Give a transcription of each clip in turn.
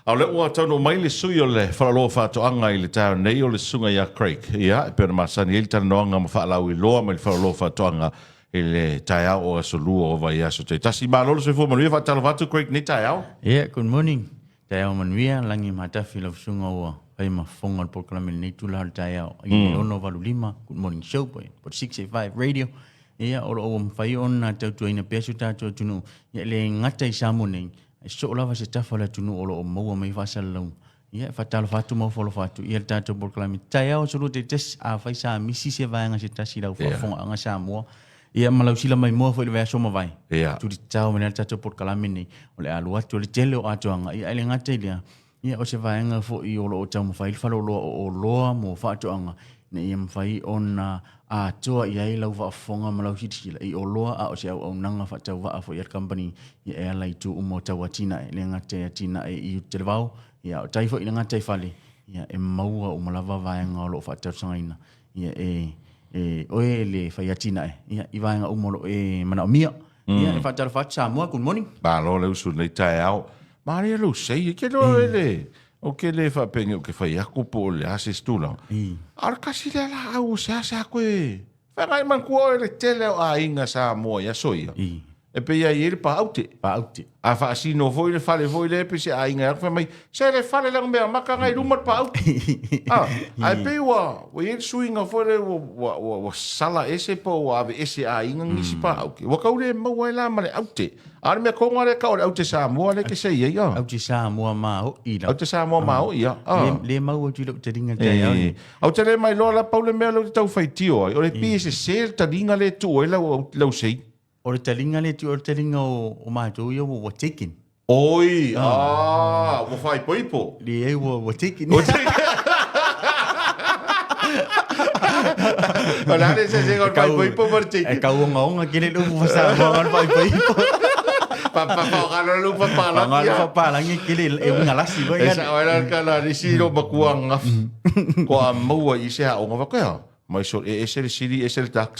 Au le ua tau no mai le sui o le whalaloa whātoanga I le tāo nei o le sunga ia Craig. Ia, e pēna masani ele tana noanga ma whaalau I loa mai le whalaloa whātoanga I le tai au o asolua o vai aso te. Tasi mālolo se fō manuia whātalo whātu Craig ni tai au. Yeah, good morning. Tai au manuia, langi matafi lau sunga ua. Pai ma whonga le pokalame nei tula le tai au. I ono walu lima, good morning show boy. But 685 radio. Ia, oro o mwhai ona tautua ina pesu tātua tunu. Ia le ngata I samu nei. So lava se tafa la tunu olo o maua mai fasal lau. Ia fatalo fatu mau folo fatu. Ia tato borkalami. Tai au solo te tes a fai sa misi se vaenga se tasi lau whafonga anga sa mua. Ia malau sila mai mua fo le vea soma vai. Tu di tau mena tato borkalami nei. O le alu atu le tele o atuanga. Ia ele ngata ilia. Ia o se vaenga fo I olo o tau mawhai falo o loa mo fatuanga. Na ia mawhai ona a toa I ai lau whaafonga malau hitisila I o loa a o se au nanga whatau waa fo I company I e ala I tu umo tau atina e le ngate atina e I te levau ia o taifo I ngate whale ia e maua o malawa vaenga o lo whatau sangaina ia oe le whai atina e ia I vaenga umolo e mana o mia ia e whatau Samoa, good morning. Ba lo le usu nei tai au. Maria lo sei ke lo ele. O ke le whapengi o ke whai ako po le ase stula. Ara kasi le la au se ase ako e. Whangai man kua le tele o a inga sa moa ia soia. E pe ia I ele pa aute. Pa aute. A whaasino foi le whale foi le pe se a inga ia whamai. Se le whale lang mea maka ngai rumat pa aute. Ai pe wa ele suinga foi le wa sala ese po wa ave ese a inga ngisi pa auke. Wa kaule maua e la male aute. Ara mea konga le kaule aute sa moa le ke se ia ia. Aute sa moa mao ila. Aute sa moa mao ia. Le mau o tilo te ringa te au. Aute le mai loa la paule mea lo tau whaitio. O le pi se se ta ringa le tu o lau sei. O le talinga le tu o le talinga o mātou ia wa taken. Oi, wa whai poipo. Le e wa taken. O nare se se whai poipo war taken. E kau onga kere lupu wasa wangan whai poipo. Papakala lupa palang. Wangan palangi kere e ngalasi ko ia. Esa oilan kala risiro bakuang ngaf. Ko a maua I se ha onga wakea. Mai so e ese le siri ese le tax.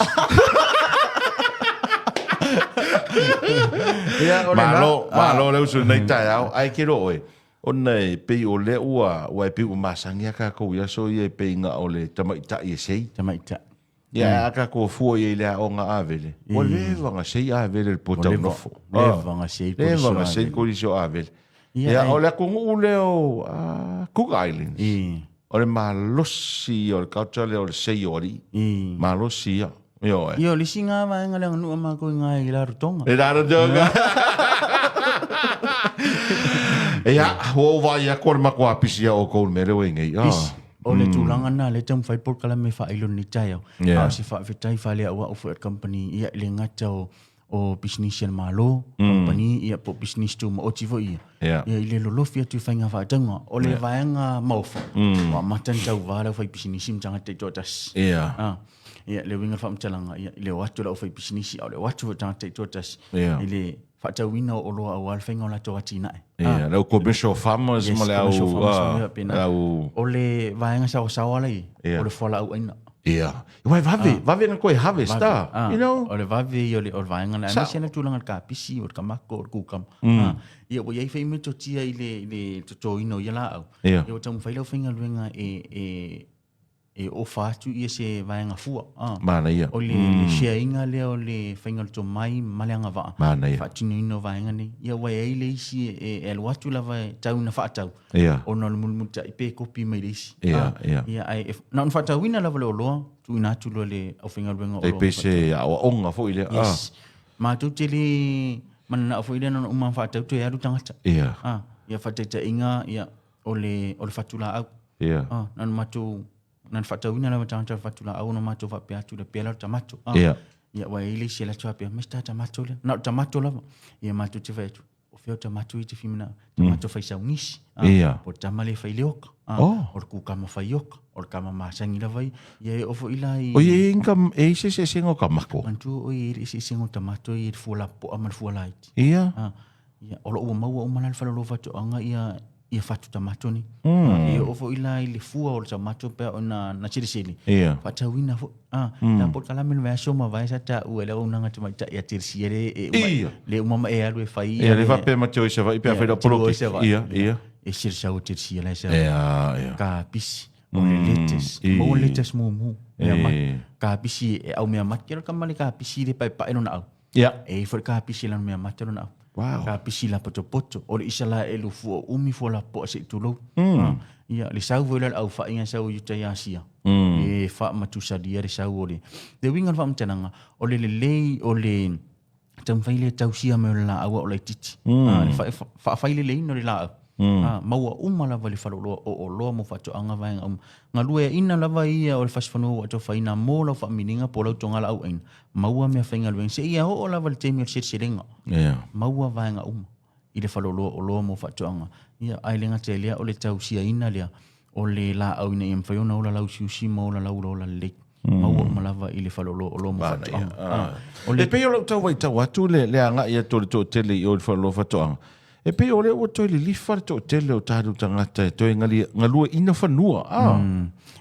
Malo le usu nei tai au ai ke roe ona e pe o le ua e pe o masangia ka ko ia so ia pe nga o le tamaita I sei tamaita ia ka ko fu ia le o nga avele o le vanga sei avele le potau nofo le vanga sei ko li so avele ia o le ko ngule o Cook Islands o le malosi o le kautale o le sei ori malosi ia Yo li singa va nga lang no ma ko nga I la rutonga. E la rutonga. Ya, ho va ya kor ma ko apisia o ko me re wengi. O le tulanga na le tam fai por kala me fa ilon ni tayo. Si fa fitai fa le wa of company ia le ngata o business malo company ia po business tu mo chivo ia. Ia ile lo lo fia tu fa nga fa tanga. O le va nga maufa. Wa matan tau va la fa business sim tanga te totas. Ia le winga fa mtalanga ia le watu la ofai business au le watu ta te totas ile fa ta wina o lo au alfenga la to atina ia le commercial farmers mo le au o le vaenga sa wala o le fola au ina ia vai vave na koi harvest you know o le vave o le vaenga na na sena tulanga ka pisi o ka mako o kukam ia o ia fai me to tia ile to ino ia la au ia o tamu fai lo fenga luenga e o fatu ia se vaenga fua mana ia o le sheinga le o le whainga to mai maleanga va mana ia fatino ino vaenga ni ia wai ai le isi e watu lava tau na whaatau o no le mulmuta I pe kopi mai le isi ia ai na un whaatau wina lava le oloa tu ina atu le au whainga luenga oloa e pe se awa onga fo ile ma tu te le mana na fo ile na uma whaatau tu e aru tangata ia whaateta inga ia o le whatula au na matu nan fatawina la matanga fatula au no mato fa pe atu le pela tamato ia wa ile se la tsape mesta tamato le na tamato la ia mato te fa o fe tamato I te fimina tamato fa isa unis o tamale fa ileoka o ku kama fa yoka o kama masangi la vai ia o fo ila o ia income e se sengo kamako antu o ia se sengo tamato I fu la po amal fu la ia ia o lo mau o manal fa lo fa to anga ia ia fatu tamato ni. E ofo ila ile fua o tamato pe ona na chirisili. Ia. Fata wina fo. Na por kalame me aso ma vai sata u ele una ngati mai ta ia chirisili le mama e alu e fai. Ia le va pe mateo se vai pe fa pro. Ia. E chirisa o chirisili la sa. Ia. Ka pisi. O le letes. Mo letes mo. Ka pisi e au me matero kamali ka pisi le pa eno na au. Ia. E for ka pisi la me matero na au. Wow. Ka pisi la poto. O le isala e lufu o umi fo la po se tulo. Ia le sau voila au fa inga sau yuta ya sia. E fa matusa dia le sau ole. De winga fa mtenanga o le lei o le tamfaile tausia me la au o le titi. Fa faile le no le la. Maua umala vale falolo o lo mo fa anga vai ngalue ina lava ia o le fasfano o to fa ina mo lo fa mininga polo tonga la au en. Maua me fa ngalue se ia o la vale temi se selenga. Maua vai nga i le falolo o lo mo fa anga. Ia ai lenga te lea o le tausia ina lea o le la au ina em fa ona o la lau siusi mo la lau la le. Maua malava i le falolo o lo mo fa anga. O le pe o tau vai tau atu le anga ia to tele i o le falolo fa anga. E pe ole o toi le lifa to tele o tāru tangata e toi ngalua ina whanua.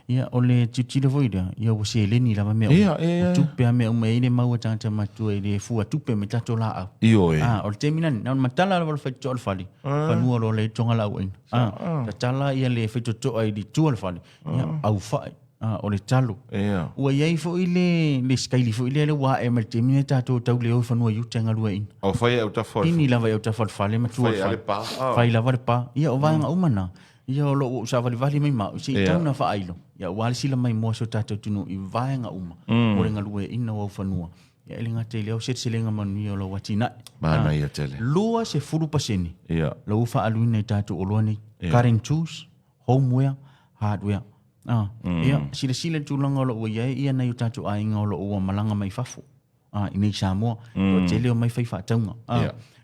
Ia, o le titile voida, ia o se leni lava mea. O tupe a mea uma e le maua tangata matua e le fua tupe me tato la au. Io e. O le teminani, na matala la wala whaito al fali. Whanua lo le tonga la au ein. Ta tala ia le whaito toa i di tu al fali. Ia, au whai. O le talo. Ua iai fo i le skaili fo i le wa e mal temine tato tau le o whanua iu tenga lua in. Au whai au ta whai. Ini lava au ta whai whale matua whai. Whai lava le pa. Ia o vanga umana. Ia o lo o sa vali mai mau. Si tauna wha ailo. Ia wale sila mai mua so tato tunu i vanga uma. O renga lua ina o whanua. Ia ele ngate leo set selenga manu i o lo watina. Mana ia tele. Lua se furu paseni. Ia. Lo ufa aluina i tato o loa nei. Current tools, homeware, hardware. Ia, sila tulanga o lo ua ia na yu tatu ainga o lo ua malanga mai fafu. Inei Samoa, o tele o mai fai whaataunga.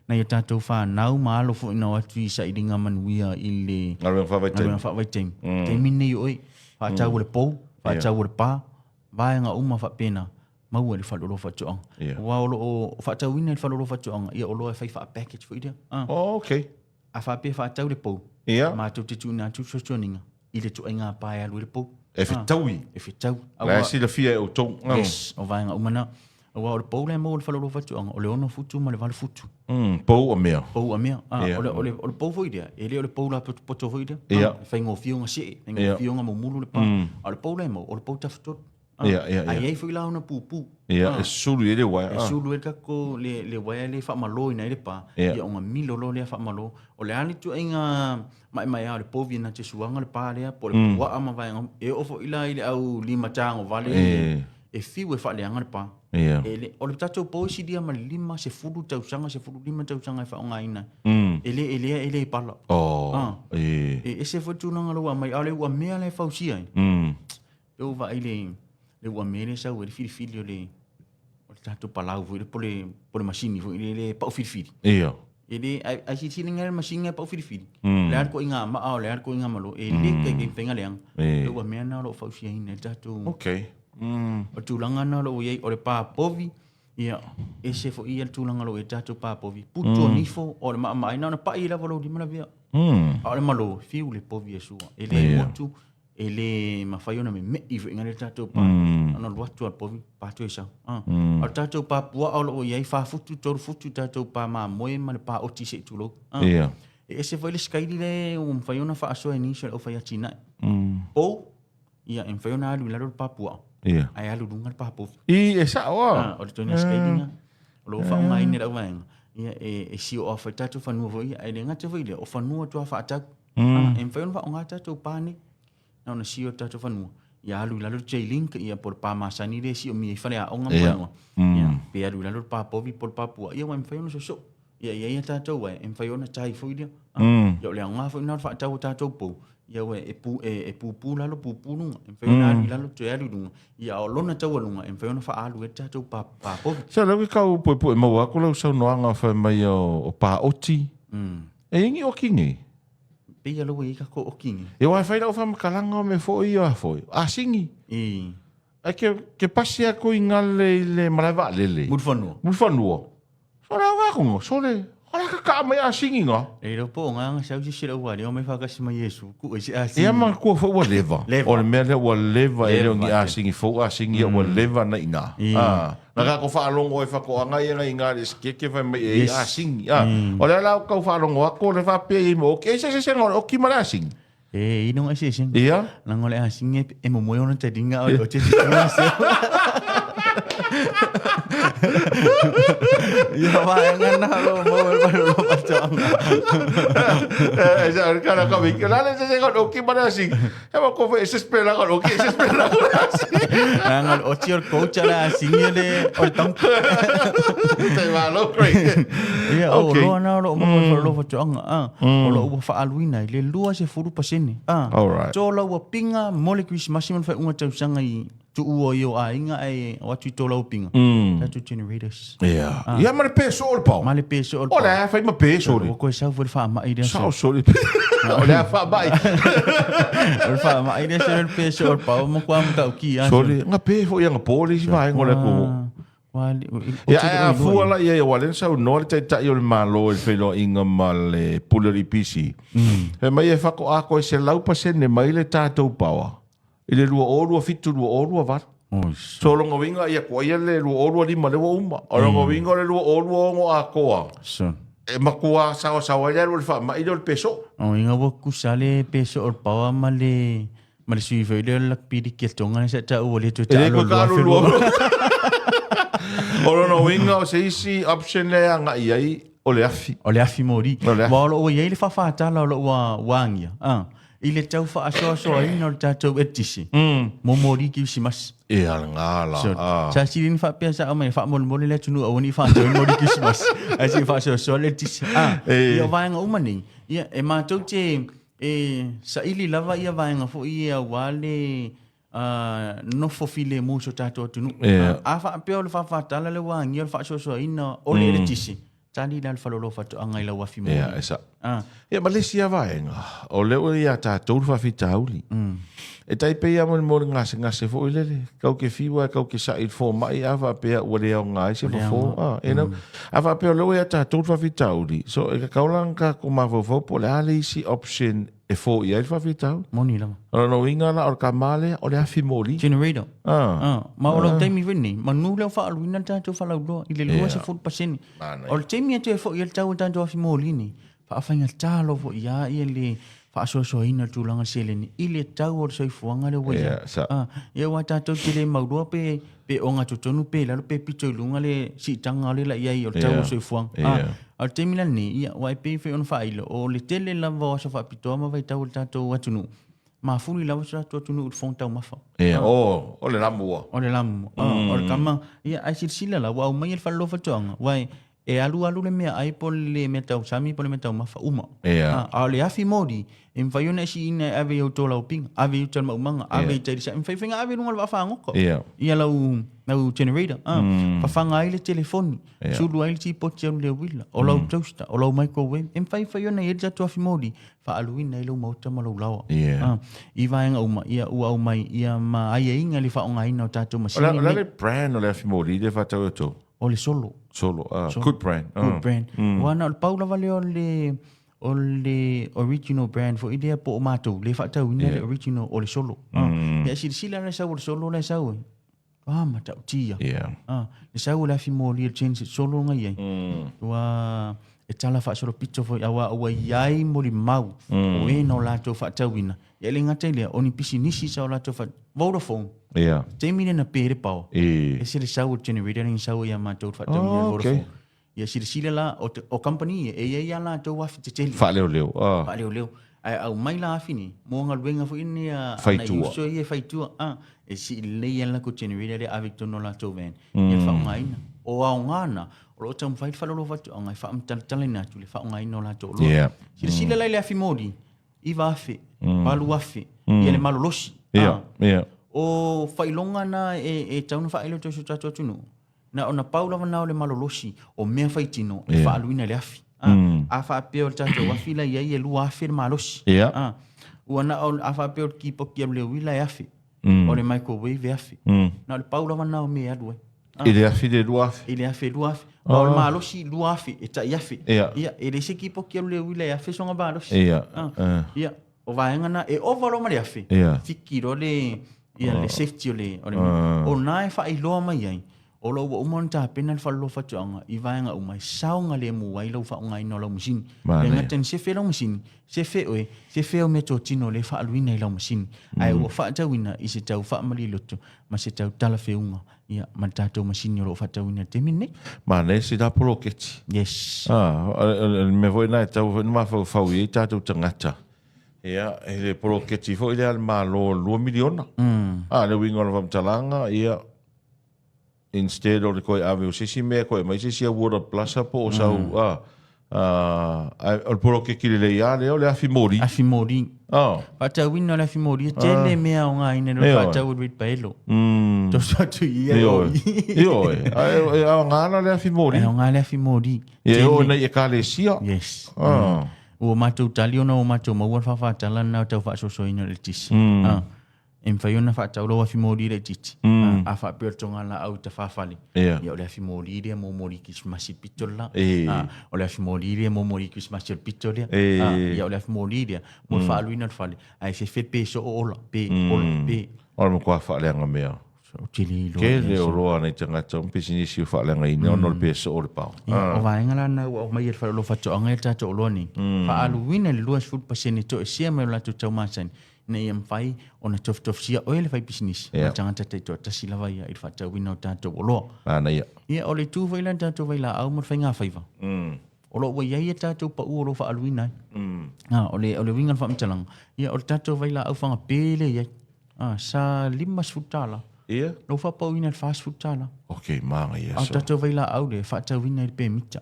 Na yu tatu wha nau maalo fo ina watu i sa iringa manuia i le... Ngaruang whawaitem. Te mine i oi, whaatau o le pou, whaatau o le pā, vaenga uma whapena, maua le whalolo whatuanga. Wa o lo whaatau ina le whalolo whatuanga, ia o lo e fai wha package fo iria. Okay. A whapea whaatau le pou. Mātou te tūna atu sotuaninga. I le tuainga pae alu le pou. E whitaui. E whitau. Lai si la fia e o tong. Yes, o vaenga umana. O le pou le mo le whalolo whatuanga. O le ono futu ma le wale futu. Pou a mea. Pou a mea. O le pou foidea. E le o le pou la poto foidea. Whai ngō fionga se. Ngō fionga mo mulu le pa. O le pou le mo. O le pou tafutoro. Ai ei foi lá una pupu. E sulu ele wai. E sulu ele kako le wai le fa malo ina ele pa. Ia unha milo lo le fa malo. O le ali tu inga mai a le povi na te suanga le pa le por wa ama vai e ofo ila ile au lima tango vale. E fiu e fa le anga le pa. Ele o le tato po si dia ma lima se fulu tau sanga se fulu lima tau sanga fa unha ina. Ele pala. E se foi tu nanga lo mai ale wa mea le fausia. Eu va ile le ua mele sa o le filifili o le tato palau foi po le masini foi le pau filifili. Ia. Ele a si sininga le masini pau filifili. Le ar ko inga ma o le ar ko inga malo e le ke penga leang. Le ua mea na lo fau sia ina tato. Okay. O tulanga na lo ye o le pa povi. Ia ese foi ia tulanga lo e tato pa povi. Puto nifo o le ma ina na pa ila valo di mana via. O le malo fiu le povi e sua. Ele motu ele mafaiona me ifu ngale tato pa ana luatu al povi pato isa al tato pa pua o ye fa futu tor futu tato pa ma moe ma pa oti se tulo ese foi le skaili le faiona fa aso initial o faia china o ia en faiona alu la pa pua ai alu dungal pa povi esa wa o tona skaili lo fa mai ne la wang ia e si o fa tato fa nuo ia ai le ngate foi le o fa nuo to fa ta en faiona fa ngata to pa ni na sio tato fanua ia alu la che link ia por pa masani le sio mi fale a onga mo ia pe alu la pa povi por papua ia wan fai no so ia tato wa en fai ona tai foi dia ia le nga foi na fa tato po ia we e pu la lo pu nu en fai na la lo che alu nu ia o lona tau lu en fai ona fa alu e tato pa povi sa lo ka po mo wa ko lo so no anga fa mai o pa oti e ingi o kingi ia lo i ka ko o kingi. E wa fai o fam kalanga me fo i a foi. A singi. A ke pasi a ko ingale le marava lele. Murfanu. So la wa ko so le Ora ka mai a singinga. E ro po nga sa si sira wa o me fa ka sima Yesu ku e si asi. Ia man ko fo wa leva. O le mele wa leva e le a singi fo a singi wa leva na ina. Na ka ko fa longo e fa ko anga ia nga le ke fa mai e a singi. O le la ko fa longo ko le fa pe mo ke se o ki mara singi. E ino asi sing. Ia. Na ngole asi e mo mo ona te dinga o te Ia vai ngana lo mo lo patong. Esa cara ka mi. La le se ko ki mara sing. E mo ko fe se espera ko ki se espera. Ngal o tior coach ala singe de o tong. Te va lo great. Ia o lo na lo mo lo patong o lo fa aluina le lua se furu pasene. Alright. So lo wa pinga molecules masiman fa unga tau sanga I tu uo yo a inga ai o tu to lo pinga. Tatu generators. Ia. Ia ma le peso o pau. Ma le peso o. Ola fa ma peso. O ko sa fu fa ma ide. Sa so. Ola fa bai. O fa ma ide se le peso o pau mo kwa mo ka ki. So nga pe fo ia nga poli si vai ngole ko. Ia fu ala ia walen sa no te ta yo le malo el felo inga mal pulleri pisi. E mai e fa ko a ko se lau pasene mai le tatou pawa. Ile lua orua fitu lua orua var. So longa winga ia ko ia le lua orua lima le uma. O longa winga le lua orua ngo a koa. So. E makua sawa sawa ia le fa mai le peso. O inga wo kusale peso o pawa male male sui fe le lak pidi ke tonga sa ta o le tu ta lo. O lona winga o se isi option le anga iai o le afi. O le afi mori. Wa o ia le fa fa ta lo wa wangia. Ile tau fa aso ai no tatou etisi. Mo mori ki simas. E ngala. Sa sirin fa pia sa mai fa mo le tunu o ni fa tau mori ki simas. Ai si fa so le tisi. Ia vai nga umani. Ia e ma tau te sa ili lava ia vai nga fo ia wale no fo file mo so tatou tunu. A fa pia le fa tala le wangi le fa so ina o le tisi. Tani dal falolo fatu angai la wafi mo. Ia esa. Ia Malaysia vai nga. O leo ia tatou fa fitauli. E tai pe ia mo ngase fo ile kau ke fiwa kau ke sa il fo mai ava pe o le nga se fo. Ava pe leo ia tatou fa fitauli. So e ka kaulang ka ko ma fo po le ali si option e fo ia fa fitau. Moni la. No winga na or kamale o le afi moli. Generator. Ma o lo temi vini. Ma nu le fa aluina tatou fa lo ile lua se fut paseni. O le temi te fo ia tau tatou afi moli ni. Fa afainga talo fo ia ile fa so ina tulanga seleni ile tau o soi fuanga le wea. Ia wa tatou te le maudua pe onga totonu pe la pe pito lunga le si tanga le la ia o tau soi fuanga. Al te mila ni ia wa pe fe on fa ilo o le tele la vo so fa pito ma vai tau tatou atunu. Ma fuli la so tatou atunu u fon tau mafa. O le lamu. O le lamu. O le kama ia ai sila la wa mai el fa lo fa tonga. Wai e alu le mea ai po le metau sami po le metau mafa uma. A le afi modi em fa yona si ina ave o tola oping ave o tala umanga ave te sa em fa finga ave lunga fa ngoko. Ia lau generator. Fa fanga ai le telefoni. Sulu ai ti po tia le wila o lau toaster o lau microwave em fa yona e ja to afi modi fa aluina i lau mauta ma lau lawa. I vai nga uma ia ua mai ia ma ai inga le fa onga ina o tatou masini. Ola le brand o le afi modi le fa tau to. O le solo. Good brand. Good brand. Wana Paula vale o le original brand for idea po mato le fa tau ina le original o le solo. Ya sila le sau le solo le sau. Mata tia. Le sau le afi mo le change solo ngai ai. Wa e tala fa solo pizza fo awa yai mo li mau. O e no la to fa tau ina. Ya le ngata le oni pisi nisi sa la to fa Vodafone. Te mine na pere pao. E se le sau generator ni sau ya ma to fa tau ina Vodafone. Ya sila la o company e ya la to wa fi te tele. Fa leo. Fa leo. Ai au mai la afini mo ngal wenga fo ini ya faitua. So ye faitua e si le ya la ko generator avec ton la to ven. Ya fa ngai na. O au ngana o lo tam fai fa lo fa to ngai fa am tal na tu le fa ngai no la to lo. Sila la le afi modi. I va fe. Palu afi. Ya le malo losi. O failonga na e tauna fa ilo to so tato tunu. Na ona Paula na le malo losi o mea faitino e fa aluina le afi. A fa peo tato wa fila ia ia lu afi malosi. Ua na a fa peo ki po ki le wila afi. O le microwave afi. Na le Paula na o me adwe. Ele afi de luafi. Ele afi luafi. O le malosi luafi e ta iafi. Ia. Ia, ele se kipo kia le wile afi songa malosi. Ia. Ia, o vaenga na e ovalo ma le afi. Ia. Fikiro le ia le safety o le o nai fa i loa mai ai. O lo o mon ta pena le fallo fa tonga I vaenga o mai saunga le mu ai lo fa ngai no lo musin. Le ngaten se fe lo musin. Se fe o me to tino le fa luina I lo musin. Ai o fa ta wina I se tau fa mali loto. Ma se tau tala fe unga. Ia, man tātou masini o lo fa tau wina te mine. Mana se da polo keti. Yes. Me voi nai tau ma fa i tātou tangata. Ia, ele polo keti fo ile al malo 2 miliona. Le winga no vam talanga ia instead of the koi ave o sisi me koi mai sisi a water plaza po o sau o polo ke kile le ia le o le afi mori. Afi mori. Fata wina le afi mori. Tele mea o ngai ne no fata would wait paelo. To sa tu ia. Io e a ngana le afi mori. E o ngā le afi mori. E o nei e ka le sia. Yes. O matou tali ona o matou maua whawhatala na tau whaasosoina le tisi. E mwhaiona whaataulo afi mori le titi. A whapea tonga la au ta whawhali. Ia o le afi mori rea mo mori kismasi pitola. O le afi mori rea mo mori kismasi pitola. Ia o le afi mori rea mo whaaluina le whale. Ai fe pe so o ola. Pe. Ola mo kua whaaleanga mea. Ke le o roa nei tangata mpisi nisi o whaaleanga ina ono le pe so o le pao. O vaenga la na o mai e whaalo whatoanga e tato o loani. Whaaluina le 2% to e sia mai la tu tau masani. Nei am fai ona tof sia o ele fai business ma tangata te to tasi lava ia I fata wina o tato o loa. Ana ia. Ia o le tu vaila tato vaila au mo fai ngā faiva. O lo wa ia tato pa u o lo fa aluina. O le winga fa mtalang. Ia o le tato vaila au fanga pele ia. Sa 5 futala. Ia. Lo fa pa wina fast futala. Okay, manga ia. O tato vaila au le fata wina I pe mita.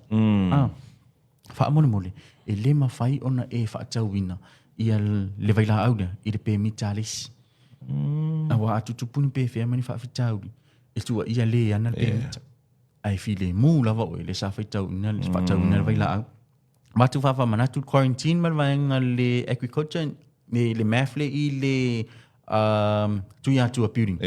Fa mole. E le ma fai ona e fata wina. Ia le vaila au le I le pe mitalis. Awa atutupuni pe fea mani whaafitau. E tua ia le ana le pe mita. Ai fi le mu lava o le sa whaitau ina le whaatau ina le vaila au. Matu whafa manatu quarantine mal vaenga le agriculture me le mafle I le tuia tua building.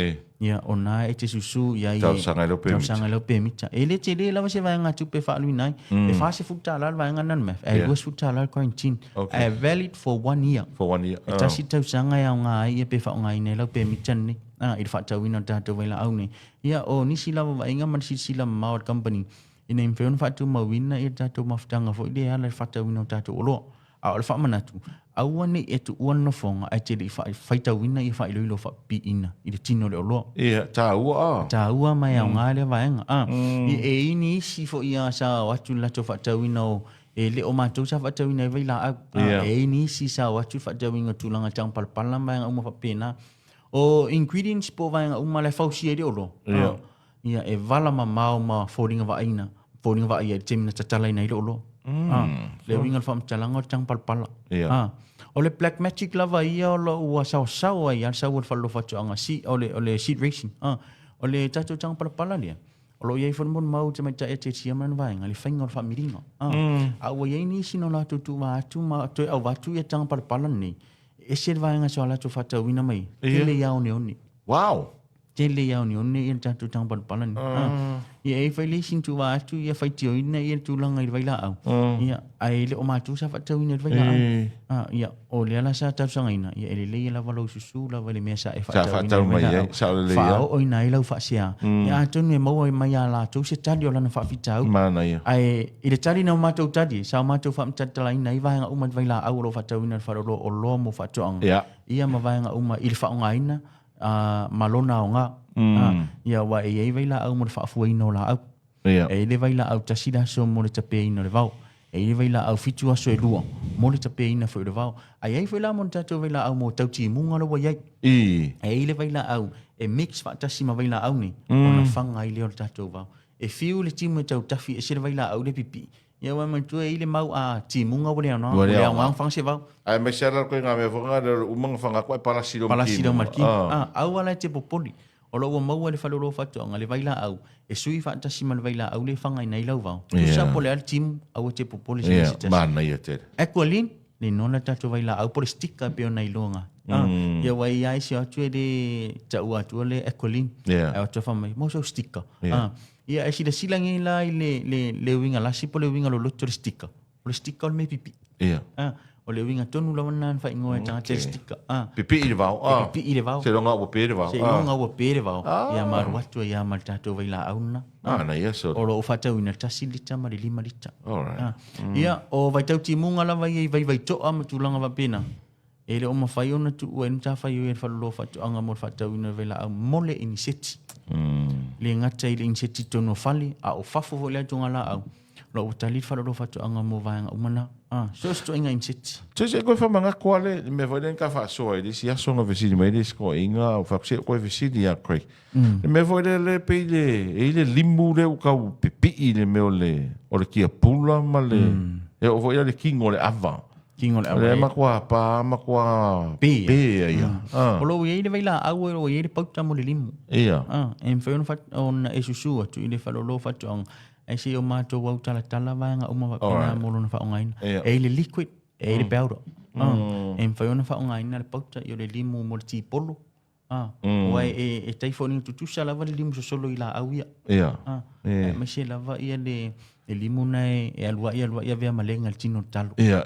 Ia ona e te susu ia I Tausanga ilo pe mita. E le te le lava se vaenga tu pe whaalu inai. E whaase futala vaenga nan maf. E luas futala quarantine. E valid for 1 year. For 1 year. E tasi tausanga ia o ngā ia pe whaonga ina lau pe mita ni. I le whaatau ina tātou vaila au ne. Ia o nisi lava vaenga man si lava mawad company. Ina imwheona whaatu mawina I tātou mawhitanga fo I le ala le whaatau ina o tātou o loa. A o le whaamanatu. Aua ne e tu uan no whonga ai te le whaitau ina I whailoilo whaapi ina I le tino le o loa. Ia, tā ua. Tā ua mai au ngā le vaenga. I e ini isi fo ia sa watu lato whaatau ina o e le o mātou sa whaatau ina I vaila au. E ini isi sa watu whaatau ina tūlanga tang palapala vaenga uma whapena. O ingredients po vaenga uma le whausia le o loa. Ia e vala ma mau ma fōringa wa aina. Fōringa wa aia temina tatala ina I le o loa. Le winga wha mtalanga o tang palapala. O le Black Magic lava ia o lo ua sao ai al sao wha lo whatuanga si o le seed racing. O le tato tang palapala lea. O lo iei whanmon mau te mai ta e te tia man vaenga le whainga o le whamiringa. A ua iei nisi no la tutu wa atu ma toi au watu ia tang palapala nei. E se vaenga so ala tu whatau wina mai. Te le iau ne oni. Wow. Te le iau ne oni ia tato tang palapala nei. Ia e whai leasing tu wa atu ia whai tio ina ia tūlanga I vaila au. Ia ai le o mātu sa whatau ina I vaila au. Ia o le ala sa tausanga ina. Ia ele le la walau susu la wale mea sa e whatau ina I vaila au. Sa le Whao o ina I lau whaasea. Ia atonu e maua I mai ala tau se tali o lana whaafitau. Mana ia. Ai i le tali na o mātou tali. Sa o mātou whaamtatala ina I vahenga uma vaila au o lo whatau ina wharolo o lo mo whatuanga. Ia ma vahenga uma I le whaonga ina. Malona o ngā. Ia wa e ei vaila au mo le whaafua ina o la au. E le vaila au tasira so mo le tape ina le vau. E le vaila au fitu aso e lua. Mo le tape ina fo le vau. Ai ei vaila mo tato vaila au mo tauti munga lo wa iai. E le vaila au. E mix whaatasi ma vaila au ni. Ona whanga I leo le tato vau. E fiu le timu e tau tafi e sira vaila au le pipi. Ia wa mantua I le mau a timunga wale ana. Wale au ngang whang se vau. Ai mai sera koe ngā mea whanga le umanga whanga koe parasiro marki. Au ala te popoli. O lo wa maua le whalolo whatuanga le vaila au. E sui whaatasi ma le vaila au le whanga I nei lau vau. Tu sa po le al timu au te popoli se se tasi. Mana ia tere. E kua lin, le nona tato vaila au po le stika peo nei longa. Ia wai ai si atu e de ta ua atu le Ecoline. Ai atu fa mai mo so sticker. Ia ai si de silangi la le winga la si po le winga lo loto le sticker. Le sticker me pipi. O le winga tonu la wana fa ingo e tanga te sticker. Pipi i le vau. Pipi i le vau. Se longa ua pe le vau. Se longa ua pe le vau. Ia maru atu ia mal tato vai la auna. Na ia so. O lo fa tau ina tasi lita ma le 5 lita. Alright. Ia o vai tau timunga la vai vai to ama tulanga va pena. E le o mawhai ona tu ua ina tawhai o e whalolo whatu anga mo whatau ina vela au mole iniseti. Le ngata i le iniseti tono whali a o whafo ho le atunga la au. Lo o talit whalolo whatu anga mo vayanga umana. So sto inga iniseti. Se koe whamanga kua le, me vai len ka whaasoa i le si asonga vesidi mai le sko inga o whakse koe vesidi a Craig. Me vai le pe le limu le ukau pipi i le meo le kia pula ma le. E o vai le kingo le ava. Kingo le Le makua pe ia. O lo i le vaila au o i le pauta mo le limu. Ia. E mwhai on e susu atu i le whalolo whatu anga. E se o mātou wau tala vanga uma wapena molo na whaongaina. E le liquid, e le powder. E mwhai ona whaongaina le pauta i o le limu mo le tīpolo. Wai e taifoni tutusa lava le limu so solo i la au ia. Ia. Ma se lava ia le limu nei e alua ia vea malenga le tino talo. Ia.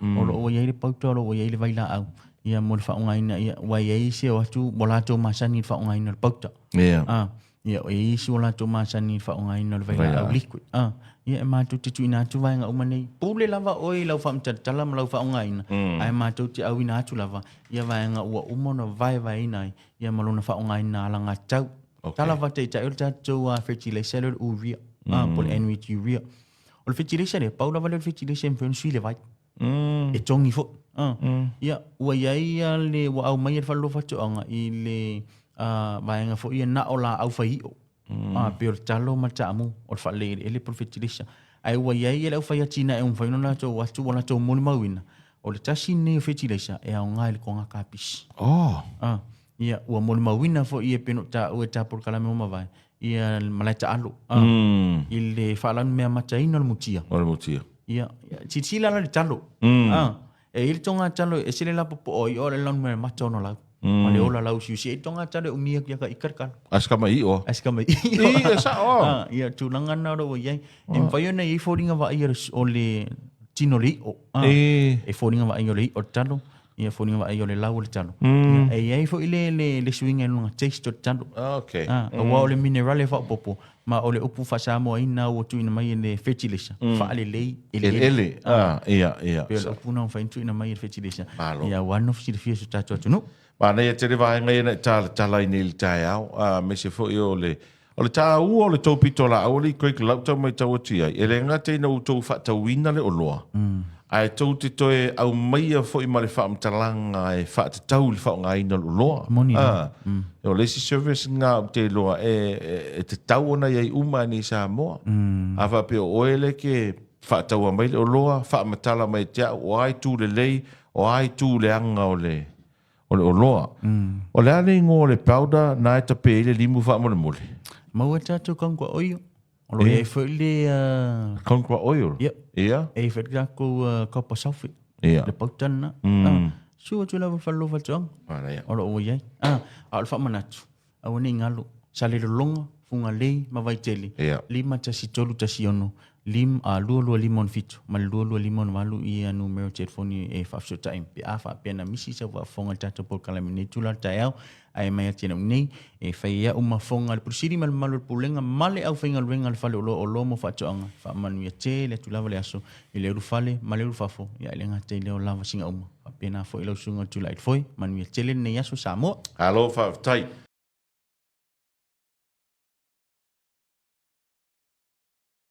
O lo o ia le pauta o lo o ia le vaila au. Ia mo le whaongaina ia wai e se o atu molato masani le whaongaina le pauta. Ia. Ia o e isi o lato masani whaongaina le vaila au liquid. Ia e mātou te tuina atu vaenga umanei. Pule lava oi lau whamtatala ma lau whaongaina. Ai mātou te au ina atu lava. Ia vaenga ua umona vai inai. Ia malona whaongaina alanga tau. Tala vate ta eo tātou fertilizer le urea. Pol NWT urea. O le fertilizer le, paula vale le fertilizer mwhen sui le vai. E tongi fo. Ia ua iai le wa au mai e whalo whatoanga i le vaenga fo ia na o la au whai o. Pe o le talo ma taamu o le whale ele pol fertilizer. Ai ua iai e le au whai atina e un whaino la tau atu wala tau moni mauina. O le tasi ne fertilizer e au ngai le konga kapis. Ia ua moni mauina fo ia peno ta ue ta por kalame o mawai. Ia malai ta alo. I le whaalanu mea mataina le mutia. O le mutia. Ia titila la le talo. E ili tonga talo e sile la popo o i o le lanu mea mata ono lau. Ma le ola lau siusi e tonga talo e umia kia ka ikarkala. Askama i o. Askama i o. Ia sa o. Ia tūlanga na ro iai. E mwhaiona i fōringa wa ia o le tino li o. E fōringa wa ia o le i o talo. Ia fōringa wa ia o le lau o le talo. E iai fo i le swinga lunga taste o talo. Okay. Wa o le minerale fa popo. Ma o le upu fasamo ina o tu ina mai le fertilizer. Fa le lei ele. Ia. Pe o puna fa intu ina mai le fertilizer. Ia one of the fears tatu atu no. Ma nei te rewa ngai na tala i nei tai au. Me se fo i o le tā ua o le tau pitola au le koe ki lau tau mai tau ati ai. E le ngate na utou whaatauina le o loa. Ai tau te toe au maia fo i ma le whaamtalanga e whaatatau le whaongaina le o loa. Moni. E o lesi service ngā o te loa e te tau ona iai uma ni sa moa. A whape o oele ke whaataua mai le o loa, whaamatala mai te o ai tū le lei, o ai tū le anga o le o loa. O le ale ingo le powder na e tape le limu whaamole mole. Mau e tātou kangua oio. O lo e whai le... Kangua oil? Ia. E whai kako copper sulfate. Ia. Le pautana. Sua tu lawa whalo whatuang. O lo o iai. A le whamanatu. Au ne ngalo. Sale lo longa, funga lei, mawai tele. Ia. 5 tasi tolu tasi ono. Lua limon fitu. Ma lua limon walu i anu mero telefoni e whafso taim. Pe a wha pena misi sa wa fonga tātou por kalamine tula tai au. Ai mai atina nei e fai ia uma fonga le pusiri mal malo pulenga male au fainga luenga le fale o lo mo fatoanga fa manu ia te le tulava le aso i le fale male fafo ia le ngate le lava singa uma fa pena fo i lo sunga tu light foi manu ia tele nei aso samo alo fa tai